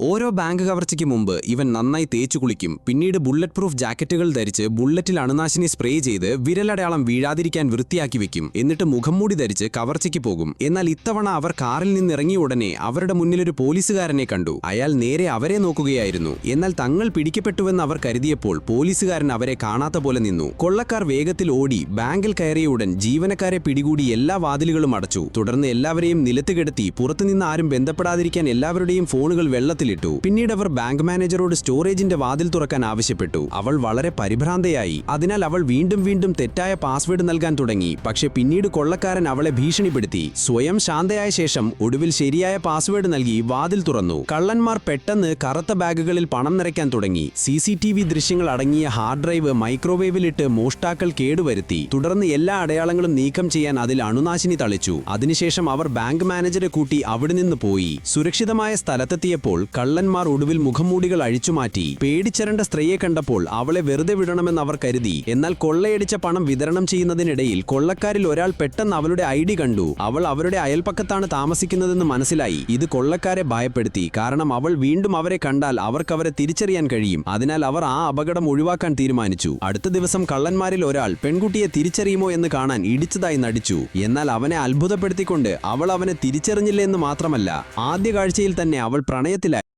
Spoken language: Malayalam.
ഓരോ ബാങ്ക് കവർച്ചയ്ക്ക് മുമ്പ് ഇവൻ നന്നായി തേച്ചു കുളിക്കും. പിന്നീട് ബുള്ളറ്റ് പ്രൂഫ് ജാക്കറ്റുകൾ ധരിച്ച് ബുള്ളറ്റിൽ അണുനാശിനി സ്പ്രേ ചെയ്ത് വിരലടയാളം വീഴാതിരിക്കാൻ വൃത്തിയാക്കി വെക്കും. എന്നിട്ട് മുഖംമൂടി ധരിച്ച് കവർച്ചയ്ക്ക് പോകും. എന്നാൽ ഇത്തവണ അവർ കാറിൽ നിന്നിറങ്ങിയ ഉടനെ അവരുടെ മുന്നിലൊരു പോലീസുകാരനെ കണ്ടു. അയാൾ നേരെ അവരെ നോക്കുകയായിരുന്നു. എന്നാൽ തങ്ങൾ പിടിക്കപ്പെട്ടുവെന്ന് അവർ കരുതിയപ്പോൾ പോലീസുകാരൻ അവരെ കാണാത്ത പോലെ നിന്നു. കൊള്ളക്കാർ വേഗത്തിൽ ഓടി ബാങ്കിൽ കയറിയ ഉടൻ ജീവനക്കാരെ പിടികൂടി എല്ലാ വാതിലുകളും അടച്ചു. തുടർന്ന് എല്ലാവരെയും നിലത്ത് കിടത്തി പുറത്തുനിന്ന് ആരും ബന്ധപ്പെടാതിരിക്കാൻ എല്ലാവരുടെയും ഫോണുകൾ വെള്ളത്തിൽ. പിന്നീട് അവർ ബാങ്ക് മാനേജറോട് സ്റ്റോറേജിന്റെ വാതിൽ തുറക്കാൻ ആവശ്യപ്പെട്ടു. അവൾ വളരെ പരിഭ്രാന്തയായി. അതിനാൽ അവൾ വീണ്ടും തെറ്റായ പാസ്വേഡ് നൽകാൻ തുടങ്ങി. പക്ഷെ പിന്നീട് കൊള്ളക്കാരൻ അവളെ ഭീഷണിപ്പെടുത്തി. സ്വയം ശാന്തയായ ശേഷം ഒടുവിൽ ശരിയായ പാസ്വേഡ് നൽകി വാതിൽ തുറന്നു. കള്ളന്മാർ പെട്ടെന്ന് കറുത്ത ബാഗുകളിൽ പണം നിറയ്ക്കാൻ തുടങ്ങി. CCTV ദൃശ്യങ്ങൾ അടങ്ങിയ ഹാർഡ് ഡ്രൈവ് മൈക്രോവേവിലിട്ട് മോഷ്ടാക്കൾ കേടുവരുത്തി. തുടർന്ന് എല്ലാ അടയാളങ്ങളും നീക്കം ചെയ്യാൻ അതിൽ അണുനാശിനി തളിച്ചു. അതിനുശേഷം അവർ ബാങ്ക് മാനേജറെ കൂട്ടി അവിടെ നിന്ന് പോയി. സുരക്ഷിതമായ സ്ഥലത്തെത്തിയപ്പോൾ കള്ളന്മാർ ഒടുവിൽ മുഖംമൂടികൾ അഴിച്ചുമാറ്റി. പേടിച്ചരണ്ട സ്ത്രീയെ കണ്ടപ്പോൾ അവളെ വെറുതെ വിടണമെന്ന് അവർ കരുതി. എന്നാൽ കൊള്ളയടിച്ച പണം വിതരണം ചെയ്യുന്നതിനിടയിൽ കൊള്ളക്കാരിൽ ഒരാൾ പെട്ടെന്ന് അവളുടെ ID കണ്ടു. അവൾ അവരുടെ അയൽപ്പക്കത്താണ് താമസിക്കുന്നതെന്ന് മനസ്സിലായി. ഇത് കൊള്ളക്കാരെ ഭയപ്പെടുത്തി. കാരണം അവൾ വീണ്ടും അവരെ കണ്ടാൽ അവർക്കവരെ തിരിച്ചറിയാൻ കഴിയും. അതിനാൽ അവർ ആ അപകടം ഒഴിവാക്കാൻ തീരുമാനിച്ചു. അടുത്ത ദിവസം കള്ളന്മാരിൽ ഒരാൾ പെൺകുട്ടിയെ തിരിച്ചറിയുമോ എന്ന് കാണാൻ ഇടിച്ചതായി നടിച്ചു. എന്നാൽ അവനെ അത്ഭുതപ്പെടുത്തിക്കൊണ്ട് അവൾ അവനെ തിരിച്ചറിഞ്ഞില്ല എന്ന് മാത്രമല്ല, ആദ്യ കാഴ്ചയിൽ തന്നെ അവൾ പ്രണയത്തിലായി.